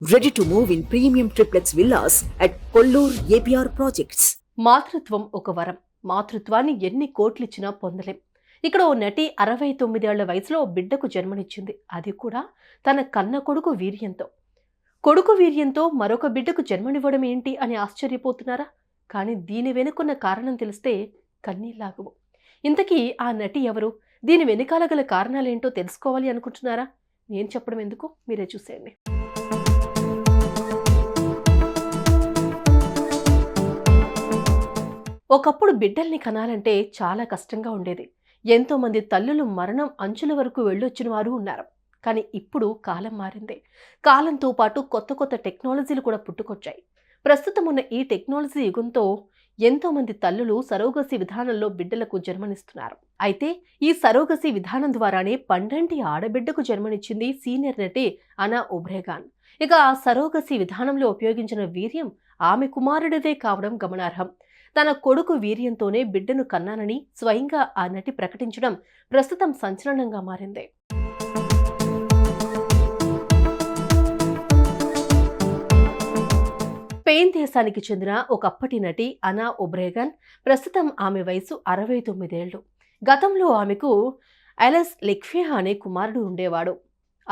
Ready to move in premium triplex villas at Kollur APR Projects. మాతృత్వం ఒక వరం. మాతృత్వాన్ని ఎన్ని కోట్లిచ్చినా పొందలేం. ఇక్కడ ఓ నటి 69 ఏళ్ల వయసులో బిడ్డకు జన్మనిచ్చింది. అది కూడా తన కన్న కొడుకు వీర్యంతో. కొడుకు వీర్యంతో మరొక బిడ్డకు జన్మనివ్వడం ఏంటి అని ఆశ్చర్యపోతున్నారా? కానీ దీని వెనుకున్న కారణం తెలిస్తే కన్నీళ్లాగవు. ఇంతకీ ఆ నటి ఎవరు? దీని వెనుకాల గల కారణాలేంటో తెలుసుకోవాలి అనుకుంటున్నారా? నేను చెప్పడం ఎందుకు, మీరే చూసేయండి. ఒకప్పుడు బిడ్డల్ని కనాలంటే చాలా కష్టంగా ఉండేది. ఎంతో మంది తల్లులు మరణం అంచుల వరకు వెళ్ళొచ్చిన వారు ఉన్నారు. కానీ ఇప్పుడు కాలం మారింది. కాలంతో పాటు కొత్త కొత్త టెక్నాలజీలు కూడా పుట్టుకొచ్చాయి. ప్రస్తుతం ఉన్న ఈ టెక్నాలజీ యుగంతో ఎంతో మంది తల్లులు సరోగసి విధానంలో బిడ్డలకు జన్మనిస్తున్నారు. అయితే ఈ సరోగసి విధానం ద్వారానే పండంటి ఆడబిడ్డకు జన్మనిచ్చింది సీనియర్ నటి అనా ఒబ్రేగాన్. ఇక ఆ సరోగసి విధానంలో ఉపయోగించిన వీర్యం ఆమె కుమారుడిదే కావడం గమనార్హం. తన కొడుకు వీర్యంతోనే బిడ్డను కన్నానని స్వయంగా ఆ నటి ప్రకటించడం ప్రస్తుతం సంచలనంగా మారింది. స్పెయిన్ దేశానికి చెందిన ఒకప్పటి నటి అనా ఒబ్రేగాన్. ప్రస్తుతం ఆమె వయసు 69 ఏళ్లు. గతంలో ఆమెకు అలెస్ లెక్ఫియా అనే కుమారుడు ఉండేవాడు.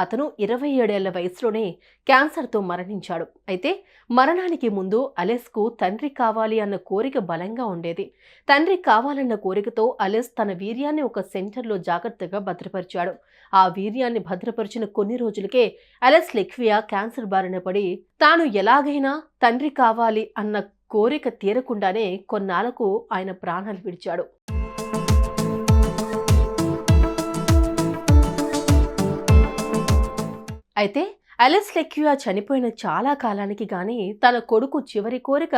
అతను 27 ఏళ్ల వయసులోనే క్యాన్సర్తో మరణించాడు. అయితే మరణానికి ముందు అలెస్కు తండ్రి కావాలి అన్న కోరిక బలంగా ఉండేది. తండ్రి కావాలన్న కోరికతో అలెస్ తన వీర్యాన్ని ఒక సెంటర్లో జాగ్రత్తగా భద్రపరిచాడు. ఆ వీర్యాన్ని భద్రపరిచిన కొన్ని రోజులకే అలెస్ లెక్వియా క్యాన్సర్ బారిన పడి తాను ఎలాగైనా తండ్రి కావాలి అన్న కోరిక తీరకుండానే కొన్నాళ్లకు ఆయన ప్రాణాలు విడిచాడు. అయితే అలెస్ లెక్వియా చనిపోయిన చాలా కాలానికి గానీ తన కొడుకు చివరి కోరిక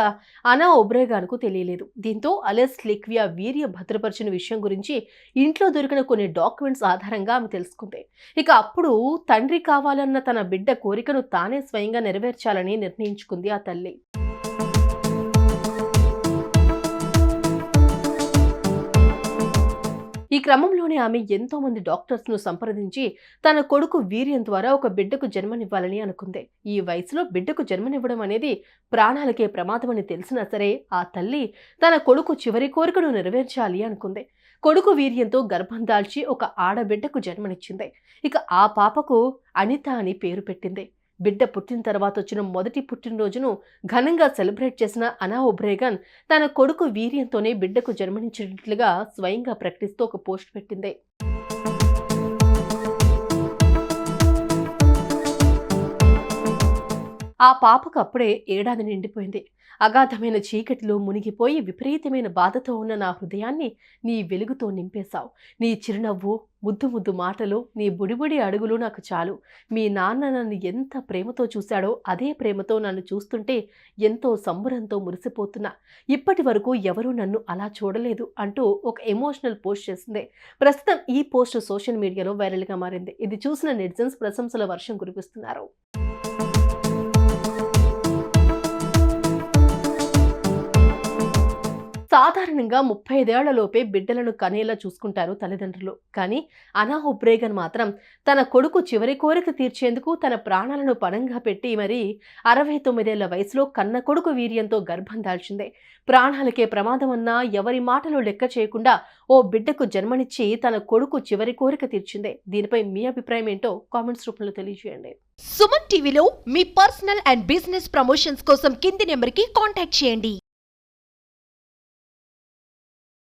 అనా ఒబ్రేగాన్కు తెలియలేదు. దీంతో అలెస్ లెక్వియా వీర్య భద్రపరిచిన విషయం గురించి ఇంట్లో దొరికిన కొన్ని డాక్యుమెంట్స్ ఆధారంగా ఆమె తెలుసుకుంది. ఇక అప్పుడు తండ్రి కావాలన్న తన బిడ్డ కోరికను తానే స్వయంగా నెరవేర్చాలని నిర్ణయించుకుంది ఆ తల్లి. ఈ క్రమంలోనే ఆమె ఎంతో మంది డాక్టర్స్ను సంప్రదించి తన కొడుకు వీర్యం ద్వారా ఒక బిడ్డకు జన్మనివ్వాలని అనుకుంది. ఈ వయసులో బిడ్డకు జన్మనివ్వడం అనేది ప్రాణాలకే ప్రమాదమని తెలిసినా సరే ఆ తల్లి తన కొడుకు చివరి కోరికను నెరవేర్చాలి అనుకుంది. కొడుకు వీర్యంతో గర్భం దాల్చి ఒక ఆడబిడ్డకు జన్మనిచ్చింది. ఇక ఆ పాపకు అనిత అని పేరు పెట్టింది. బిడ్డ పుట్టిన తర్వాత వచ్చిన మొదటి పుట్టినరోజును ఘనంగా సెలబ్రేట్ చేసిన అనా ఒబ్రేగాన్ తన కొడుకు వీర్యంతోనే బిడ్డకు జన్మనిచ్చినట్లుగా స్వయంగా ప్రకటిస్తూ ఒక పోస్ట్ పెట్టింది. ఆ పాపకు అప్పుడే ఏడాది నిండిపోయింది. అగాధమైన చీకటిలో మునిగిపోయి విపరీతమైన బాధతో ఉన్న నా హృదయాన్ని నీ వెలుగుతో నింపేశావు. నీ చిరునవ్వు, ముద్దు ముద్దు మాటలు, నీ బుడిబుడి అడుగులు నాకు చాలు. మీ నాన్న నన్ను ఎంత ప్రేమతో చూశాడో అదే ప్రేమతో నన్ను చూస్తుంటే ఎంతో సంబరంతో మురిసిపోతున్నా. ఇప్పటి వరకు ఎవరూ నన్ను అలా చూడలేదు అంటూ ఒక ఎమోషనల్ పోస్ట్ చేసింది. ప్రస్తుతం ఈ పోస్ట్ సోషల్ మీడియాలో వైరల్గా మారింది. ఇది చూసిన నెటిజన్స్ ప్రశంసల వర్షం కురిపిస్తున్నారు. సాధారణంగా 35 ఏళ్లలోపే బిడ్డలను కనేలా చూసుకుంటారు తల్లిదండ్రులు. కానీ అనా ఒబ్రేగాన్ మాత్రం తన కొడుకు చివరి కోరిక తీర్చేందుకు తన ప్రాణాలను పణంగా పెట్టి మరీ 69 ఏళ్ల వయసులో కన్న కొడుకు వీర్యంతో గర్భం దాల్చింది. ప్రాణాలకే ప్రమాదమన్నా ఎవరి మాటలు లెక్క చేయకుండా ఓ బిడ్డకు జన్మనిచ్చి తన కొడుకు చివరి కోరిక తీర్చింది. దీనిపై మీ అభిప్రాయం ఏంటో కామెంట్స్ రూపంలో తెలియజేయండి. సుమన్ టీవీలో మీ పర్సనల్ అండ్ బిజినెస్ ప్రమోషన్స్ కోసం కింది నెంబర్కి కాంటాక్ట్ చేయండి.